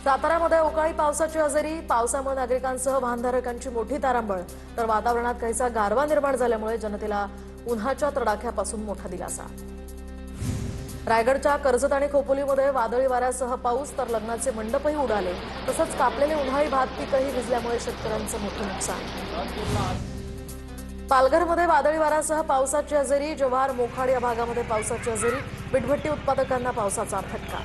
साताऱ्यामध्ये अवकाळी पावसाची हजेरी, पावसामुळे नागरिकांसह वाहनधारकांची मोठी तारांबळ, तर वातावरणात काहीसा गारवा निर्माण झाल्यामुळे जनतेला उन्हाच्या तडाख्यापासून मोठा दिलासा। रायगडच्या कर्जत आणि खोपोलीमध्ये वादळी वाऱ्यासह पाऊस, तर लग्नाचे मंडपही उडाले, तसंच कापलेले उन्हाळी भात पिकही भिजल्यामुळे शेतकऱ्यांचं मोठं नुकसान। पालघरमध्ये वादळी वाऱ्यासह पावसाची हजेरी, जव्हार मोखाड या भागामध्ये पावसाची हजेरी, वीटभट्टी उत्पादकांना पावसाचा फटका।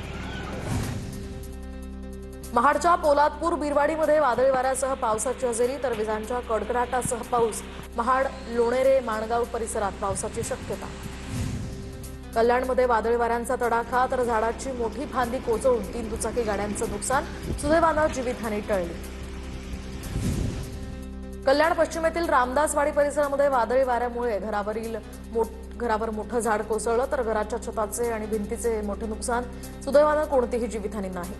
महाडच्या पोलादपूर बिरवाडीमध्ये वादळी वाऱ्यासह पावसाची हजेरी, तर विजांच्या कडकडाटासह पाऊस, महाड लोणेरे माणगाव परिसरात पावसाची शक्यता। कल्याणमध्ये वादळी वाऱ्यांचा तडाखा, तर झाडाची मोठी फांदी कोसळून 3 दुचाकी गाड्यांचं नुकसान, सुदैवानं जीवितहानी टळली। कल्याण पश्चिमेतील रामदासवाडी परिसरामध्ये वादळी वाऱ्यामुळे घरावर मोठं झाड कोसळलं, तर घराच्या छताचे आणि भिंतीचे मोठे नुकसान, सुदैवानं कोणतीही जीवितहानी नाही।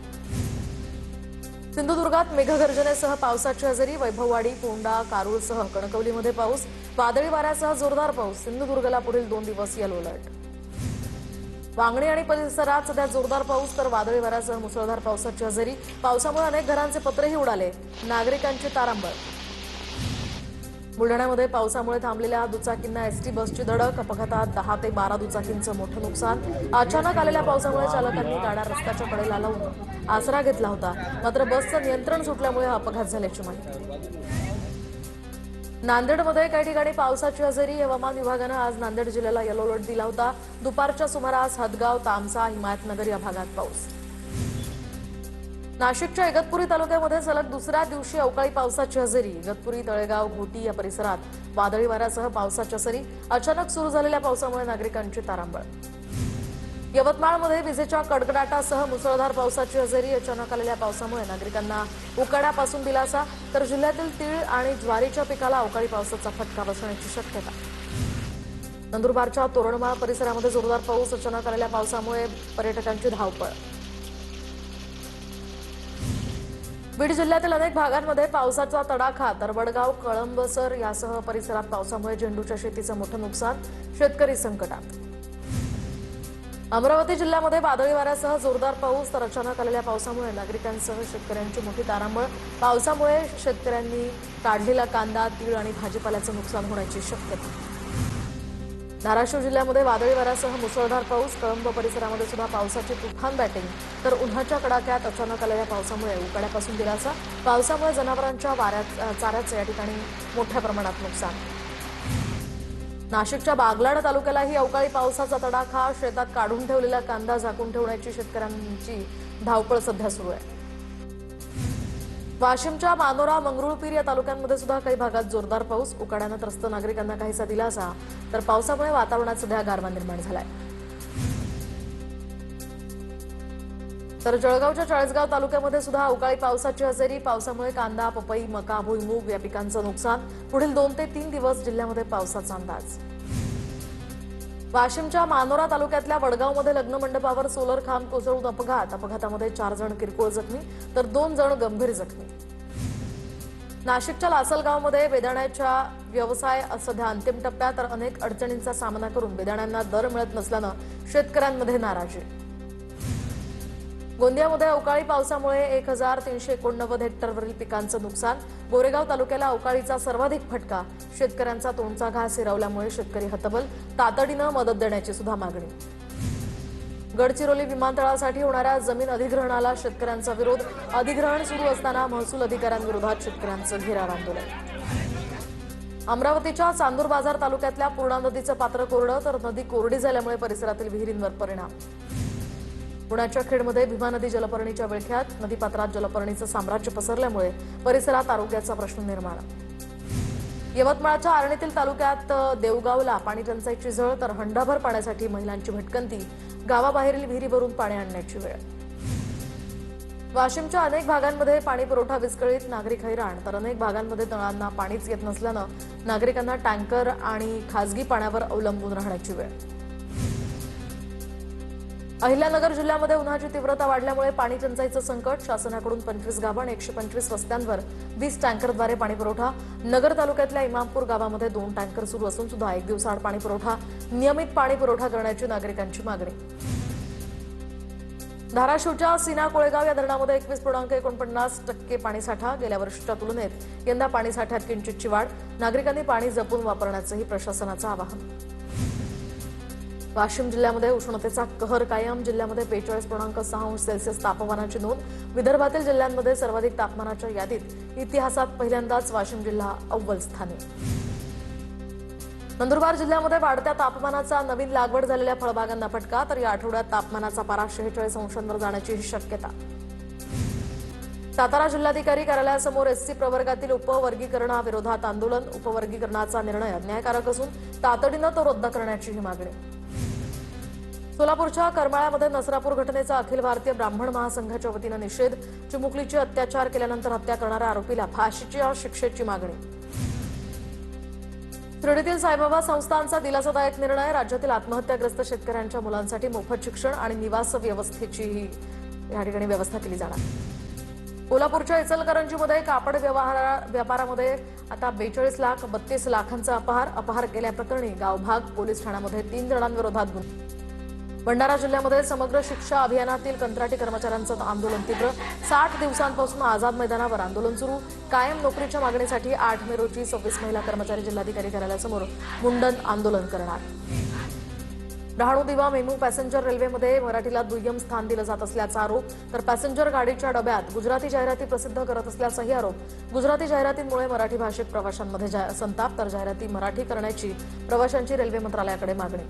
सिंधुदुर्गात मेघगर्जनेसह पावसाची हजेरी, वैभववाडी पोंडा कारूळसह कणकवलीमध्ये पाऊस, वादळी वाऱ्यासह जोरदार पाऊस, सिंधुदुर्गला पुढील 2 दिवस येलो अलर्ट। वांगणी आणि परिसरात सध्या जोरदार पाऊस, तर वादळी वाऱ्यासह मुसळधार पावसाची हजेरी, पावसामुळे अनेक घरांचे पत्रेही उडाले, नागरिकांची तारांबळ। बुलढाण्यामध्ये पावसामुळे थांबलेल्या दुचाकींना एसटी बसची धडक, अपघातात 10 ते 12 दुचाकींचं मोठं नुकसान। अचानक आलेल्या पावसामुळे चालकांनी गाड्या रस्त्याच्या कडेला लावून आसरा घेतला होता, मात्र बसचं नियंत्रण सुटल्यामुळे हा अपघात झाल्याची माहिती। नांदेडमध्ये काही ठिकाणी पावसाची हजेरी, हवामान विभागानं आज नांदेड जिल्ह्याला येलो अलर्ट दिला होता। दुपारच्या सुमारास हदगाव, तामसा, हिमायतनगर या भागात पाऊस। नाशिकच्या इगतपुरी तालुक्यामध्ये सलग दुसऱ्या दिवशी अवकाळी पावसाची हजेरी, इगतपुरी, तळेगाव, घोटी या परिसरात वादळी वाऱ्यासह पावसाच्या सरी, अचानक सुरू झालेल्या पावसामुळे नागरिकांची तारांबळ। यवतमाळमध्ये विजेच्या कडकडाटासह मुसळधार पावसाची हजेरी, अचानक आलेल्या पावसामुळे नागरिकांना उकाड्यापासून दिलासा, तर जिल्ह्यातील तीळ आणि ज्वारीच्या पिकाला अवकाळी पावसाचा फटका बसण्याची शक्यता। नंदुरबारच्या तोरणमाळ परिसरामध्ये जोरदार पाऊस, अचानक आलेल्या पावसामुळे पर्यटकांची धावपळ। बीड जिल्ह्यातील अनेक भागांमध्ये पावसाचा तडाखा, तर वडगाव, कळंबसर यासह परिसरात पावसामुळे झेंडूच्या शेतीचं मोठं नुकसान, शेतकरी संकटात। अमरावती जिल्ह्यामध्ये वादळी वाऱ्यासह जोरदार पाऊस, तर अचानक आलेल्या पावसामुळे नागरिकांसह शेतकऱ्यांची मोठी तारांबळ, पावसामुळे शेतकऱ्यांनी काढलेला कांदा, तीळ आणि भाजीपाल्याचं नुकसान होण्याची शक्यता। धाराशिव जिल्ह्यामध्ये वादळी वाऱ्यासह मुसळधार पाऊस, कळंब परिसरामध्ये सुद्धा पावसाची तुफान बॅटिंग, तर उन्हाच्या कडाक्यात अचानक आलेल्या पावसामुळे उकाड्यापासून दिलासा, पावसामुळे जनावरांच्या चाऱ्याचं या ठिकाणी मोठ्या प्रमाणात नुकसान। नाशिकच्या बागलाण तालुक्यालाही अवकाळी पावसाचा तडाखा, शेतात काढून ठेवलेला कांदा झाकून ठेवण्याची शेतकऱ्यांची धावपळ सध्या सुरू आहे। वाशिमच्या मानोरा, मंगरुळपीर या तालुक्यांमध्ये सुद्धा काही भागात जोरदार पाऊस, उकाड्यानं त्रस्त नागरिकांना काहीसा दिलासा, तर पावसामुळे वातावरणात सध्या गारवा निर्माण झालाय। तर जळगावच्या चाळीसगाव तालुक्यामध्ये सुद्धा अवकाळी पावसाची हजेरी, पावसामुळे कांदा, पपई, मका, भुईमूग या पिकांचं नुकसान, पुढील 2 ते 3 दिवस जिल्ह्यामध्ये पावसाचा अंदाज। वाशिमच्या मानोरा तालुक्यातल्या वडगावमध्ये लग्न मंडपावर सोलर खांब कोसळून अपघातामध्ये 4 जण किरकोळ जखमी, तर 2 जण गंभीर जखमी। नाशिकच्या लासलगावमध्ये बेदाण्याच्या व्यवसाय सध्या अंतिम टप्प्यात, तर अनेक अडचणींचा सामना करून बेदाण्यांना दर मिळत नसल्यानं शेतकऱ्यांमध्ये नाराजी। गोंदियामध्ये अवकाळी पावसामुळे 1389 हेक्टरवरील पिकांचं नुकसान, गोरेगाव तालुक्याला अवकाळीचा सर्वाधिक फटका, शेतकऱ्यांचा तोंडचा घास हिरावल्यामुळे शेतकरी हतबल, तातडीनं मदत देण्याची सुद्धा मागणी। गडचिरोली विमानतळासाठी होणाऱ्या जमीन अधिग्रहणाला शेतकऱ्यांचा विरोध, अधिग्रहण सुरू असताना महसूल अधिकाऱ्यांविरोधात शेतकऱ्यांचं घेराव आंदोलन। अमरावतीच्या चांदूर बाजार तालुक्यातल्या पूर्णा नदीचं पात्र कोरडं, तर नदी कोरडी झाल्यामुळे परिसरातील विहिरींवर परिणाम। पुण्याच्या खेडमध्ये भीमा नदी जलपर्णीच्या विळख्यात, नदीपात्रात जलपर्णीचं साम्राज्य पसरल्यामुळे परिसरात आरोग्याचा प्रश्न निर्माण। यवतमाळच्या आर्णीतील तालुक्यात देवगावला पाणी टंचाईची झळ, तर हंडाभर पाण्यासाठी महिलांची भटकंती, गावाबाहेरील विहिरीवरून पाणी आणण्याची वेळ। वाशिमच्या अनेक भागांमध्ये पाणी पुरवठा विस्कळीत, नागरिक हैराण, तर अनेक भागांमध्ये तळांना पाणीच येत नसल्यानं नागरिकांना टँकर आणि खासगी पाण्यावर अवलंबून राहण्याची वेळ। अहिल्यानगर जिल्ह्यामध्ये उन्हाची तीव्रता वाढल्यामुळे पाणी टंचाईचं संकट, शासनाकडून 25 गावं आणि 125 वस्त्यांवर 20 टँकरद्वारे पाणी पुरवठा। नगर तालुक्यातल्या इमामपूर गावामध्ये 2 टँकर सुरू असून सुद्धा 1 दिवसाआड पाणी पुरवठा, नियमित पाणी पुरवठा करण्याची नागरिकांची मागणी। धाराशिवच्या सीना कोळेगाव या धरणामध्ये 21.49% पाणीसाठा. गेल्या वर्षीच्या तुलनेत यंदा पाणीसाठ्यात किंचितची वाढ. नागरिकांनी पाणी जपून वापरण्याचंही प्रशासनाचं आवाहन. वाशिम जिल्ह्यामध्ये उष्णतेचा कहर कायम. जिल्ह्यामध्ये 42.6 अंश सेल्सिअस तापमानाची नोंद. विदर्भातील जिल्ह्यांमध्ये सर्वाधिक तापमानाच्या यादीत इतिहासात पहिल्यांदाच वाशिम जिल्हा अव्वल स्थानी. नंदुरबार जिल्ह्यामध्ये वाढत्या तापमानाचा नवीन लागवड झालेल्या फळबागांना फटका. तर या आठवड्यात तापमानाचा पारा 46 अंशांवर जाण्याचीही शक्यता. सातारा जिल्हाधिकारी कार्यालयासमोर एससी प्रवर्गातील उपवर्गीकरणाविरोधात आंदोलन. उपवर्गीकरणाचा निर्णय अन्यायकारक असून तातडीनं तो रद्द करण्याचीही मागणी. सोलापूरच्या करमाळ्यामध्ये नसरापूर घटनेचा अखिल भारतीय ब्राह्मण महासंघाच्या वतीनं निषेध. चिमुकलीची अत्याचार केल्यानंतर हत्या करणाऱ्या आरोपीला फाशीच्या शिक्षेची मागणी. शिर्डीतील साईबाबा संस्थांचा दिलासादायक निर्णय. राज्यातील आत्महत्याग्रस्त शेतकऱ्यांच्या मुलांसाठी मोफत शिक्षण आणि निवास व्यवस्थेचीही या ठिकाणी व्यवस्था केली जाणार. कोल्हापूरच्या इचलकरंजीमध्ये कापड व्यापारामध्ये आता 42 लाखांचा अपहार केल्याप्रकरणी गावभाग पोलीस ठाण्यामध्ये 3 जणांविरोधात गुन्हा. भंडारा जिल्ह्यामध्ये समग्र शिक्षा अभियानातील कंत्राटी कर्मचाऱ्यांचं आंदोलन तीव्र. 60 दिवसांपासून आझाद मैदानावर आंदोलन सुरू. कायम नोकरीच्या मागणीसाठी 8 मे रोजी 26 महिला कर्मचारी जिल्हाधिकारी कार्यालयासमोर मुंडन आंदोलन करणार. डहाणू दिवा मेमू पॅसेंजर रेल्वेमध्ये मराठीला दुय्यम स्थान दिलं जात असल्याचा आरोप. तर पॅसेंजर गाडीच्या डब्यात गुजराती जाहिराती प्रसिद्ध करत असल्याचाही आरोप. गुजराती जाहिरातींमुळे मराठी भाषिक प्रवाशांमध्ये संताप. तर जाहिराती मराठी करण्याची प्रवाशांची रेल्वे मंत्रालयाकडे मागणी.